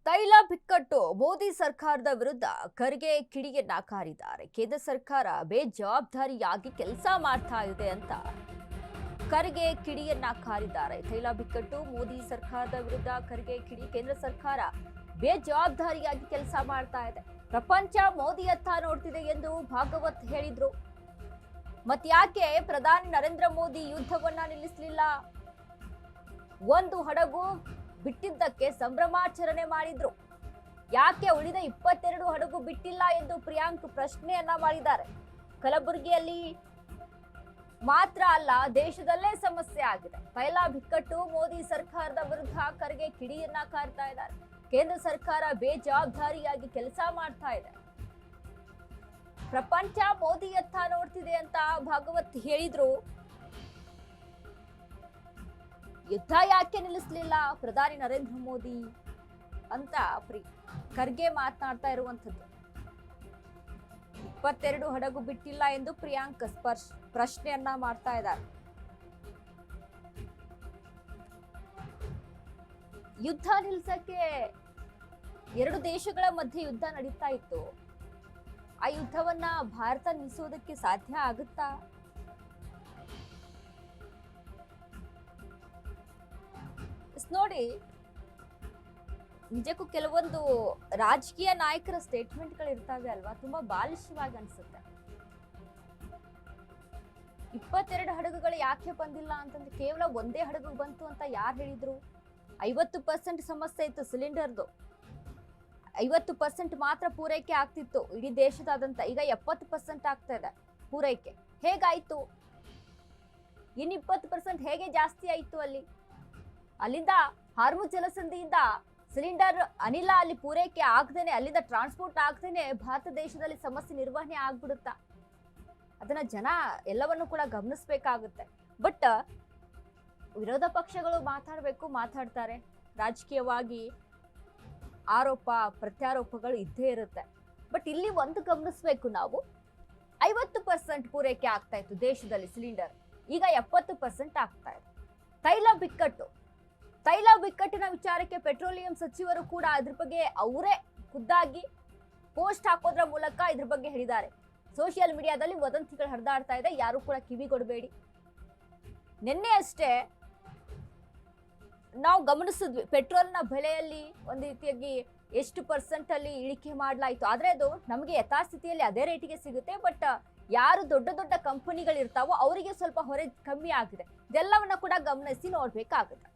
ತೈಲ ಬಿಕ್ಕಟ್ಟು ಮೋದಿ ಸರ್ಕಾರದ ವಿರುದ್ಧ ಖರ್ಗೆ ಕಿಡಿಯನ್ನ ಕಾರಿದ್ದಾರೆ. ಕೇಂದ್ರ ಸರ್ಕಾರ ಬೇಜವಾಬ್ದಾರಿಯಾಗಿ ಕೆಲಸ ಮಾಡ್ತಾ ಇದೆ ಅಂತ ಖರ್ಗೆ ಕಿಡಿಯನ್ನ ಕಾರಿದ್ದಾರೆ. ತೈಲ ಬಿಕ್ಕಟ್ಟು ಮೋದಿ ಸರ್ಕಾರದ ವಿರುದ್ಧ ಖರ್ಗೆ ಕಿಡಿ. ಕೇಂದ್ರ ಸರ್ಕಾರ ಬೇಜವಾಬ್ದಾರಿಯಾಗಿ ಕೆಲಸ ಮಾಡ್ತಾ ಇದೆ. ಪ್ರಪಂಚ ಮೋದಿಯತ್ತ ನೋಡ್ತಿದೆ ಎಂದು ಭಾಗವತ್ ಹೇಳಿದ್ರು. ಮತ್ಯಾಕೆ ಪ್ರಧಾನಿ ನರೇಂದ್ರ ಮೋದಿ ಯುದ್ಧವನ್ನ ನಿಲ್ಲಿಸಲಿಲ್ಲ? ಒಂದು ಹಡಗು ಬಿಟ್ಟಿದ್ದಕ್ಕೆ ಸಂಭ್ರಮಾಚರಣೆ ಮಾಡಿದ್ರು. ಯಾಕೆ ಉಳಿದ 22 ಹಡಗು ಬಿಟ್ಟಿಲ್ಲ ಎಂದು ಪ್ರಿಯಾಂಕ್ ಪ್ರಶ್ನೆಯನ್ನ ಮಾಡಿದ್ದಾರೆ. ಕಲಬುರಗಿಯಲ್ಲಿ ಮಾತ್ರ ಅಲ್ಲ, ದೇಶದಲ್ಲೇ ಸಮಸ್ಯೆ ಆಗಿದೆ. ತೈಲ ಬಿಕ್ಕಟ್ಟು ಮೋದಿ ಸರ್ಕಾರದ ವಿರುದ್ಧ ಖರ್ಗೆ ಕಿಡಿಯನ್ನ ಕಾರ್ತಾ ಇದ್ದಾರೆ. ಕೇಂದ್ರ ಸರ್ಕಾರ ಬೇಜವಾಬ್ದಾರಿಯಾಗಿ ಕೆಲಸ ಮಾಡ್ತಾ ಇದೆ. ಪ್ರಪಂಚ ಮೋದಿಯತ್ತ ನೋಡ್ತಿದೆ ಅಂತ ಭಾಗವತ್ ಹೇಳಿದ್ರು. ಯುದ್ಧ ಯಾಕೆ ನಿಲ್ಲಿಸಲಿಲ್ಲ ಪ್ರಧಾನಿ ನರೇಂದ್ರ ಮೋದಿ ಅಂತ ಖರ್ಗೆ ಮಾತನಾಡ್ತಾ ಇರುವಂತದ್ದು. 22 ಹಡಗು ಬಿಟ್ಟಿಲ್ಲ ಎಂದು ಪ್ರಿಯಾಂಕ್ ಪ್ರಶ್ನೆಯನ್ನ ಮಾಡ್ತಾ ಇದ್ದಾರೆ. ಯುದ್ಧ ನಿಲ್ಸಕ್ಕೆ 2 ದೇಶಗಳ ಮಧ್ಯೆ ಯುದ್ಧ ನಡೀತಾ ಇತ್ತು. ಆ ಯುದ್ಧವನ್ನ ಭಾರತ ನಿಲ್ಲಿಸೋದಕ್ಕೆ ಸಾಧ್ಯ ಆಗುತ್ತಾ? ನೋಡಿ, ನಿಜಕ್ಕೂ ಕೆಲವೊಂದು ರಾಜಕೀಯ ನಾಯಕರ ಸ್ಟೇಟ್ಮೆಂಟ್ಗಳು ಇರ್ತಾವೆ ಅಲ್ವಾ, ತುಂಬಾ ಬಾಲಿಶವಾಗಿ ಅನ್ಸುತ್ತೆ. 22 ಹಡಗುಗಳು ಯಾಕೆ ಬಂದಿಲ್ಲ ಅಂತಂದ್ರೆ ಕೇವಲ ಒಂದೇ ಹಡಗು ಬಂತು ಅಂತ ಯಾರು ಹೇಳಿದ್ರು? 50% ಸಮಸ್ಯೆ ಇತ್ತು ಸಿಲಿಂಡರ್ದು. 50% ಮಾತ್ರ ಪೂರೈಕೆ ಆಗ್ತಿತ್ತು ಇಡೀ ದೇಶದಾದಂತ. ಈಗ 70% ಆಗ್ತಾ ಇದೆ ಪೂರೈಕೆ. ಹೇಗಾಯ್ತು? ಇನ್ನು 20% ಹೇಗೆ ಜಾಸ್ತಿ ಆಯ್ತು? ಅಲ್ಲಿಂದ ಹಾರ್ಮುಜ್ ಜಲಸಂಧಿಯಿಂದ ಸಿಲಿಂಡರ್ ಅನಿಲ ಅಲ್ಲಿ ಪೂರೈಕೆ ಆಗದೇನೆ, ಅಲ್ಲಿಂದ ಟ್ರಾನ್ಸ್ಪೋರ್ಟ್ ಆಗದೇನೆ ಭಾರತ ದೇಶದಲ್ಲಿ ಸಮಸ್ಯೆ ನಿರ್ವಹಣೆ ಆಗ್ಬಿಡುತ್ತಾ? ಅದನ್ನ ಜನ ಎಲ್ಲವನ್ನು ಕೂಡ ಗಮನಿಸಬೇಕಾಗುತ್ತೆ. ಬಟ್ ವಿರೋಧ ಪಕ್ಷಗಳು ಮಾತಾಡ್ತಾರೆ. ರಾಜಕೀಯವಾಗಿ ಆರೋಪ ಪ್ರತ್ಯಾರೋಪಗಳು ಇದ್ದೇ ಇರುತ್ತೆ. ಬಟ್ ಇಲ್ಲಿ ಒಂದು ಗಮನಿಸಬೇಕು ನಾವು, 50% ಪೂರೈಕೆ ಆಗ್ತಾ ಇತ್ತು ದೇಶದಲ್ಲಿ ಸಿಲಿಂಡರ್, ಈಗ 70% ಆಗ್ತಾ ಇದೆ. ತೈಲ ಬಿಕ್ಕಟ್ಟಿನ ವಿಚಾರಕ್ಕೆ ಪೆಟ್ರೋಲಿಯಂ ಸಚಿವರು ಕೂಡ ಇದ್ರ ಬಗ್ಗೆ ಅವರೇ ಖುದ್ದಾಗಿ ಪೋಸ್ಟ್ ಹಾಕೋದ್ರ ಮೂಲಕ ಇದ್ರ ಬಗ್ಗೆ ಹೇಳಿದ್ದಾರೆ. ಸೋಷಿಯಲ್ ಮೀಡಿಯಾದಲ್ಲಿ ವದಂತಿಗಳು ಹರಿದಾಡ್ತಾ ಇದೆ, ಯಾರು ಕೂಡ ಕಿವಿಗೊಡಬೇಡಿ. ನಿನ್ನೆ ಅಷ್ಟೇ ನಾವು ಗಮನಿಸಿದ್ವಿ, ಪೆಟ್ರೋಲ್ನ ಬೆಲೆಯಲ್ಲಿ ಒಂದು ರೀತಿಯಾಗಿ ಎಷ್ಟು % ಅಲ್ಲಿ ಇಳಿಕೆ ಮಾಡಲಾಯಿತು. ಆದ್ರೆ ಅದು ನಮಗೆ ಯಥಾಸ್ಥಿತಿಯಲ್ಲಿ ಅದೇ ರೇಟಿಗೆ ಸಿಗುತ್ತೆ. ಬಟ್ ಯಾರು ದೊಡ್ಡ ದೊಡ್ಡ ಕಂಪನಿಗಳಿರ್ತಾವೋ ಅವರಿಗೆ ಸ್ವಲ್ಪ ಹೊರೆ ಕಮ್ಮಿ ಆಗಿದೆ. ಇದೆಲ್ಲವನ್ನ ಕೂಡ ಗಮನಿಸಿ ನೋಡ್ಬೇಕಾಗುತ್ತೆ.